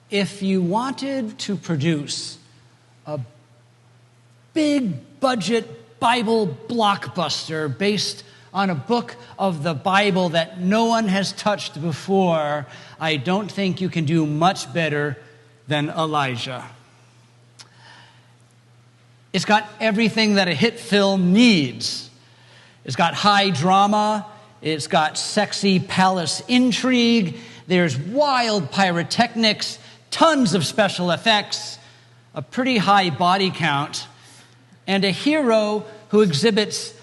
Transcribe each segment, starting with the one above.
if you wanted to produce a big budget Bible blockbuster based on a book of the Bible that no one has touched before, I don't think you can do much better than Elijah. It's got everything that a hit film needs. It's got high drama. It's got sexy palace intrigue. There's wild pyrotechnics, tons of special effects, a pretty high body count, and a hero who exhibits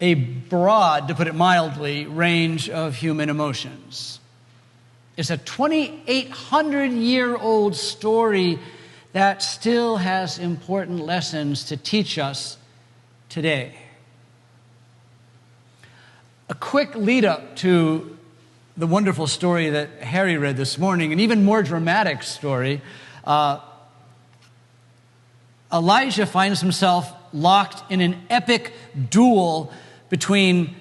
a broad, to put it mildly, range of human emotions. It's a 2,800-year-old story that still has important lessons to teach us today. A quick lead-up to the wonderful story that Harry read this morning, an even more dramatic story. Elijah finds himself locked in an epic duel between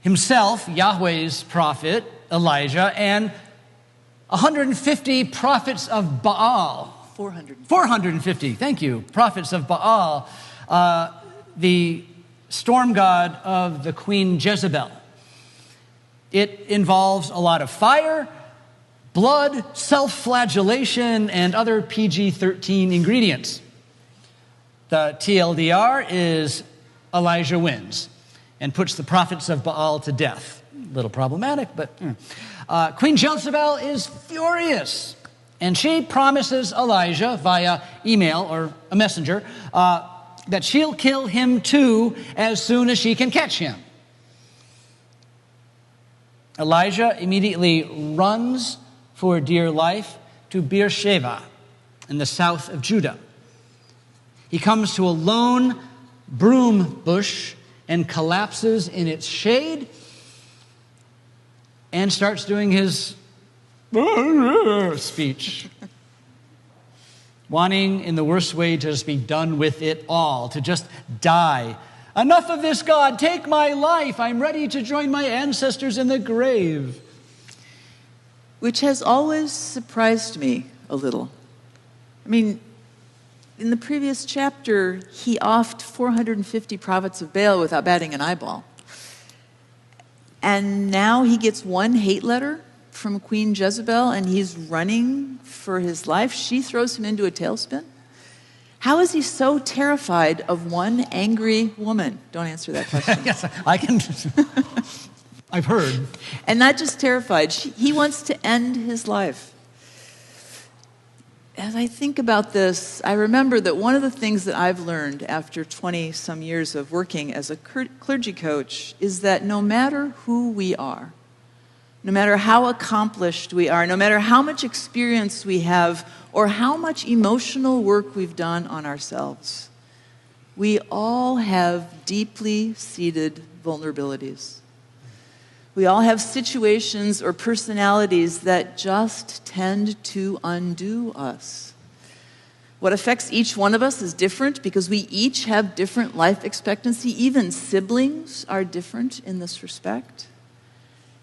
himself, Yahweh's prophet, Elijah, and 150 prophets of Baal. 450, thank you, prophets of Baal, the storm god of the queen Jezebel. It involves a lot of fire, blood, self-flagellation, and other PG-13 ingredients. The TLDR is Elijah wins and puts the prophets of Baal to death. A little problematic, but... Queen Jezebel is furious, and she promises Elijah via email or a messenger that she'll kill him too as soon as she can catch him. Elijah immediately runs for dear life to Beersheba in the south of Judah. He comes to a lone broom bush and collapses in its shade and starts doing his speech, wanting in the worst way to just be done with it all, to just die. Enough of this, God, take my life. I'm ready to join my ancestors in the grave. Which has always surprised me a little. I mean, in the previous chapter, he offed 450 prophets of Baal without batting an eyeball. And now he gets one hate letter from Queen Jezebel, and he's running for his life. She throws him into a tailspin. How is he so terrified of one angry woman? Don't answer that question. Yes, I can. I've heard. And not just terrified. He wants to end his life. As I think about this, I remember that one of the things that I've learned after 20-some years of working as a clergy coach is that no matter who we are, no matter how accomplished we are, no matter how much experience we have, or how much emotional work we've done on ourselves, we all have deeply seated vulnerabilities. We all have situations or personalities that just tend to undo us. What affects each one of us is different because we each have different life expectancy. Even siblings are different in this respect.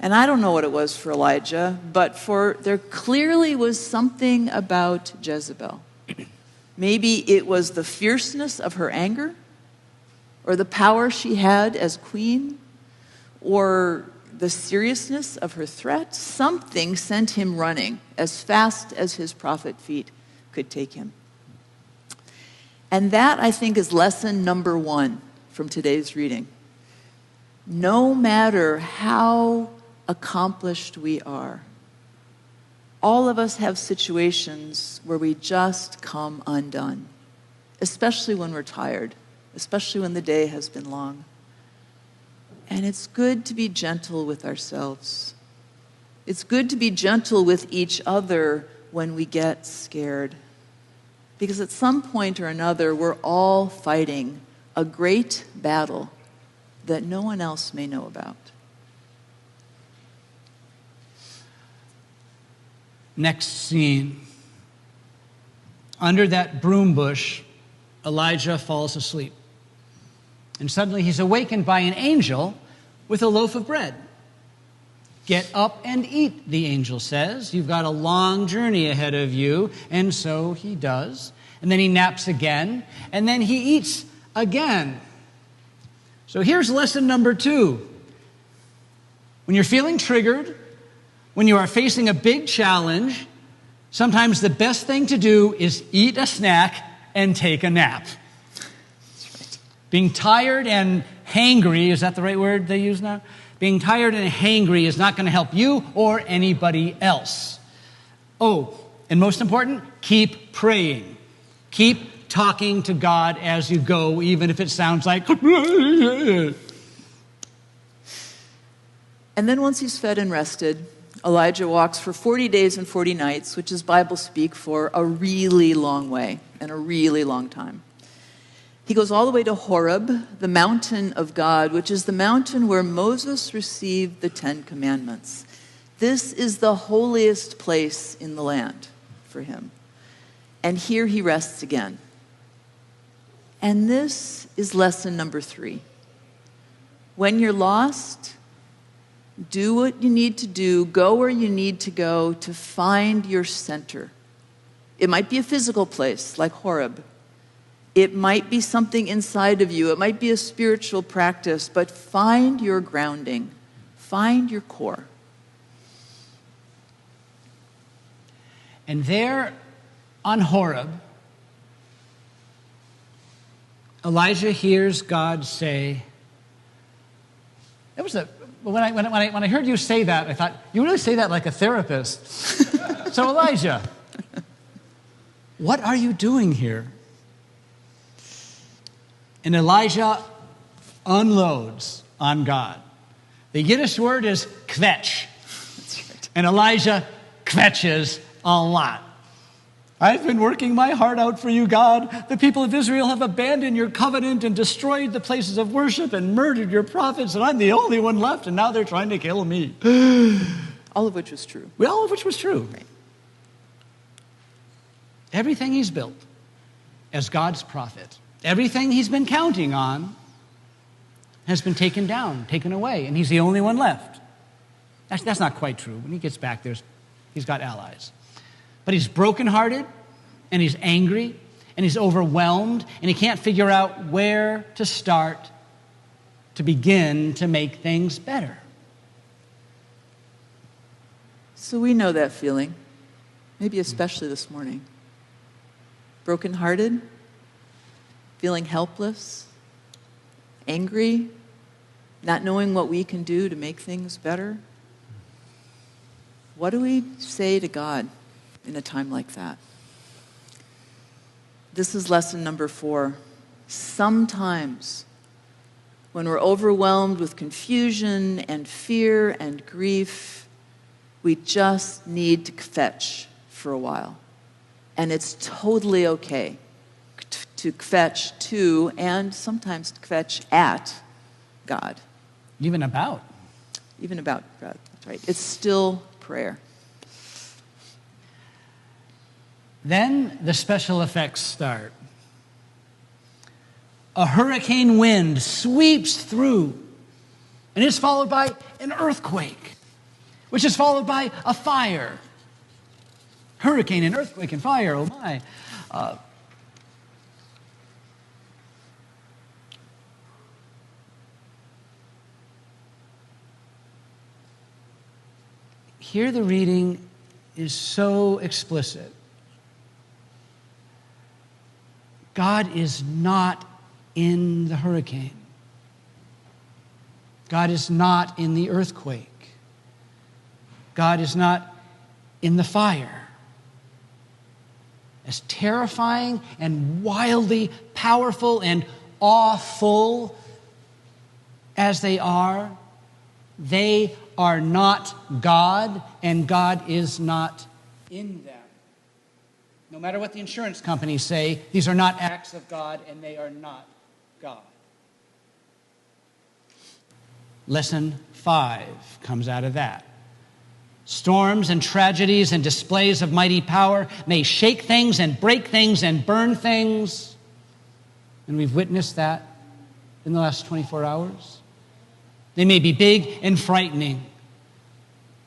And I don't know what it was for Elijah, but there clearly was something about Jezebel. Maybe it was the fierceness of her anger, or the power she had as queen, or the seriousness of her threat. Something sent him running as fast as his prophet feet could take him. And that, I think, is lesson number 1 from today's reading. No matter how accomplished we are, all of us have situations where we just come undone, especially when we're tired, especially when the day has been long. And it's good to be gentle with ourselves. It's good to be gentle with each other when we get scared. Because at some point or another, we're all fighting a great battle that no one else may know about. Next scene. Under that broom bush, Elijah falls asleep. And suddenly he's awakened by an angel with a loaf of bread. Get up and eat, the angel says. You've got a long journey ahead of you. And so he does. And then he naps again. And then he eats again. So here's lesson number 2. When you're feeling triggered, when you are facing a big challenge, sometimes the best thing to do is eat a snack and take a nap. That's right. Being tired and hangry, is that the right word they use now? Being tired and hangry is not going to help you or anybody else. Oh, and most important, keep praying. Keep talking to God as you go, even if it sounds like... And then once he's fed and rested, Elijah walks for 40 days and 40 nights, which is Bible speak for a really long way and a really long time. He goes all the way to Horeb, the mountain of God, which is the mountain where Moses received the 10 commandments. This is the holiest place in the land for him. And here he rests again. And this is lesson number 3. When you're lost, do what you need to do, go where you need to go to find your center. It might be a physical place like Horeb. It might be something inside of you. It might be a spiritual practice, but find your grounding. Find your core. And there on Horeb, Elijah hears God say, when I heard you say that, I thought, you really say that like a therapist. So Elijah, what are you doing here? And Elijah unloads on God. The Yiddish word is kvetch. That's right. And Elijah kvetches a lot. I've been working my heart out for you, God. The people of Israel have abandoned your covenant and destroyed the places of worship and murdered your prophets, and I'm the only one left, and now they're trying to kill me. All of which was true. All of which was true. Right. Everything he's built as God's prophet, everything he's been counting on has been taken down, taken away, and he's the only one left. That's not quite true. When he gets back, he's got allies. But he's brokenhearted, and he's angry, and he's overwhelmed, and he can't figure out where to start to begin to make things better. So we know that feeling, maybe especially this morning. Brokenhearted, feeling helpless, angry, not knowing what we can do to make things better. What do we say to God in a time like that? This is lesson number 4. Sometimes when we're overwhelmed with confusion and fear and grief, we just need to kvetch for a while. And it's totally okay to kvetch to and sometimes kvetch at God. Even about God, that's right. It's still prayer. Then the special effects start. A hurricane wind sweeps through, and it's followed by an earthquake, which is followed by a fire. Hurricane and earthquake and fire, oh my. Here the reading is so explicit. God is not in the hurricane. God is not in the earthquake. God is not in the fire. As terrifying and wildly powerful and awful as they are not God, and God is not in them. No matter what the insurance companies say, these are not acts of God, and they are not God. Lesson 5 comes out of that. Storms and tragedies and displays of mighty power may shake things and break things and burn things. And we've witnessed that in the last 24 hours. They may be big and frightening.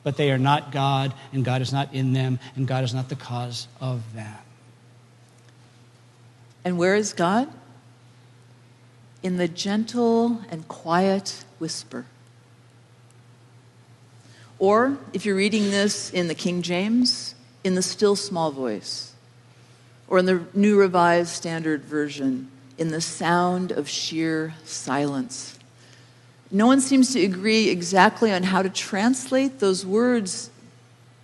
but they are not God, and God is not in them, and God is not the cause of them. And where is God? In the gentle and quiet whisper. Or, if you're reading this in the King James, in the still small voice. Or in the New Revised Standard Version, in the sound of sheer silence. No one seems to agree exactly on how to translate those words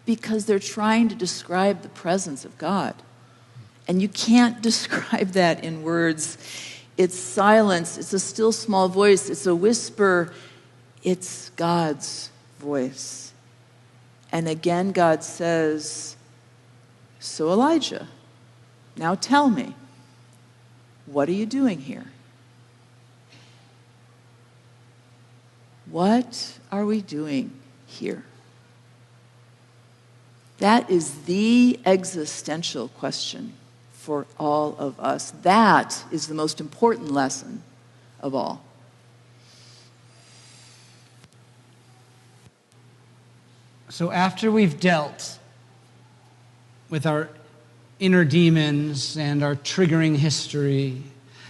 because they're trying to describe the presence of God. And you can't describe that in words. It's silence, it's a still small voice, it's a whisper, it's God's voice. And again, God says, "So Elijah, now tell me, what are you doing here?" What are we doing here? That is the existential question for all of us. That is the most important lesson of all. So after we've dealt with our inner demons and our triggering history,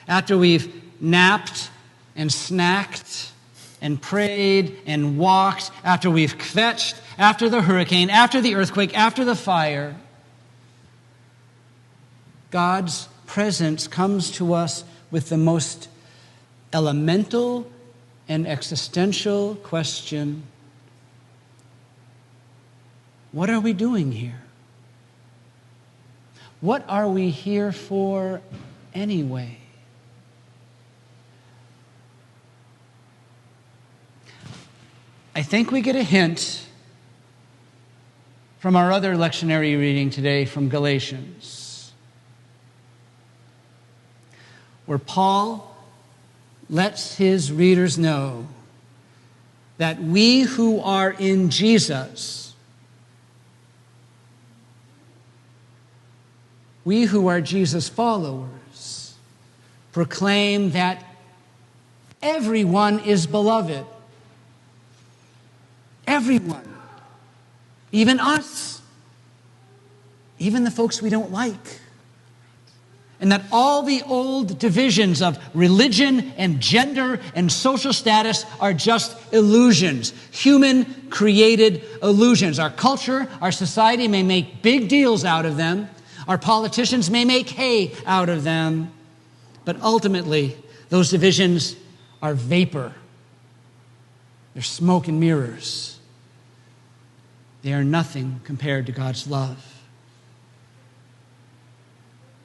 after we've napped and snacked and prayed and walked, after we've kvetched, after the hurricane, after the earthquake, after the fire, God's presence comes to us with the most elemental and existential question: what are we doing here? What are we here for anyway? I think we get a hint from our other lectionary reading today from Galatians, where Paul lets his readers know that we who are in Jesus, we who are Jesus followers, proclaim that everyone is beloved. Everyone. Even us. Even the folks we don't like. And that all the old divisions of religion and gender and social status are just illusions. Human-created illusions. Our culture, our society may make big deals out of them. Our politicians may make hay out of them. But ultimately, those divisions are vapor. They're smoke and mirrors. They are nothing compared to God's love.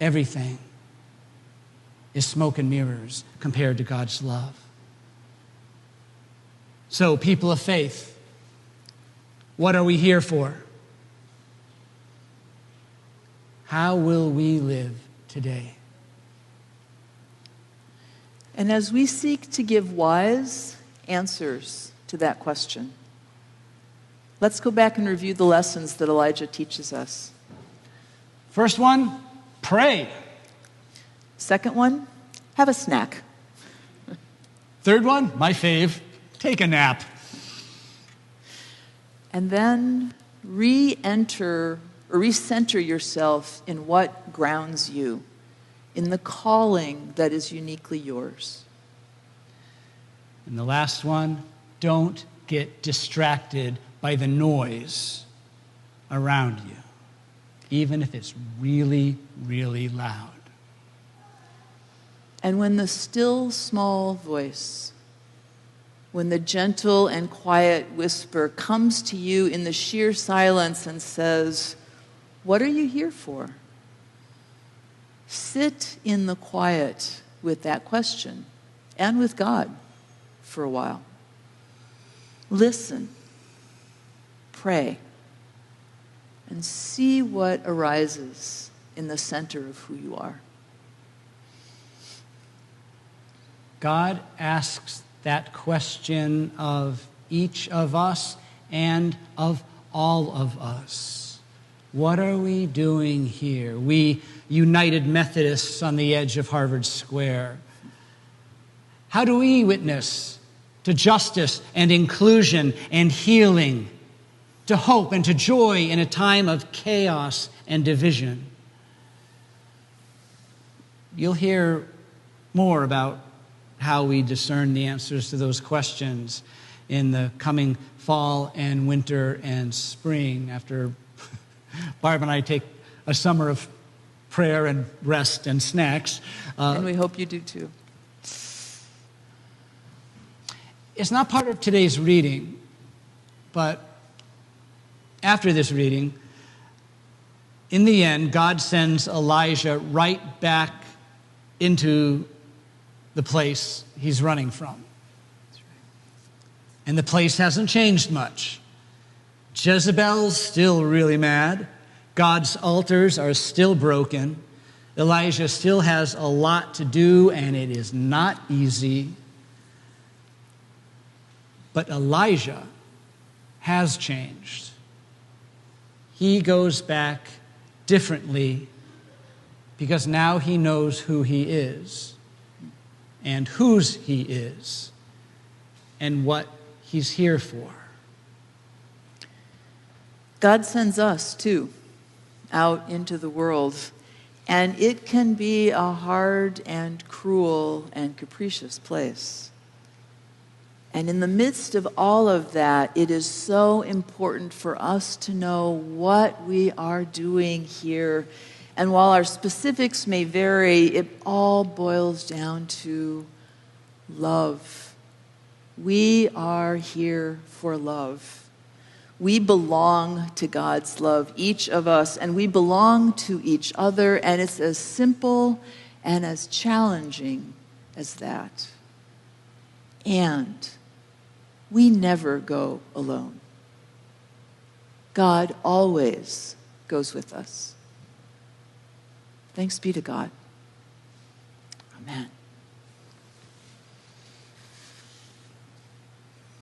Everything is smoke and mirrors compared to God's love. So, people of faith, what are we here for? How will we live today? And as we seek to give wise answers to that question, let's go back and review the lessons that Elijah teaches us. First one, pray. Second one, have a snack. Third one, my fave, take a nap. And then re-enter or recenter yourself in what grounds you, in the calling that is uniquely yours. And the last one, don't get distracted by the noise around you, even if it's really, really loud. And when the still small voice, when the gentle and quiet whisper comes to you in the sheer silence and says, "What are you here for?" Sit in the quiet with that question and with God for a while. Listen, pray, and see what arises in the center of who you are. God asks that question of each of us and of all of us. What are we doing here? We United Methodists on the edge of Harvard Square. How do we witness to justice and inclusion and healing to hope and to joy in a time of chaos and division. You'll hear more about how we discern the answers to those questions in the coming fall and winter and spring after Barb and I take a summer of prayer and rest and snacks. And we hope you do too. It's not part of today's reading, but after this reading, in the end, God sends Elijah right back into the place he's running from. And the place hasn't changed much. Jezebel's still really mad. God's altars are still broken. Elijah still has a lot to do, and it is not easy. But Elijah has changed. He goes back differently because now he knows who he is and whose he is and what he's here for. God sends us, too, out into the world, and it can be a hard and cruel and capricious place. And in the midst of all of that, it is so important for us to know what we are doing here. And while our specifics may vary, it all boils down to love. We are here for love. We belong to God's love, each of us, and we belong to each other, and it's as simple and as challenging as that. And we never go alone. God always goes with us. Thanks be to God. Amen.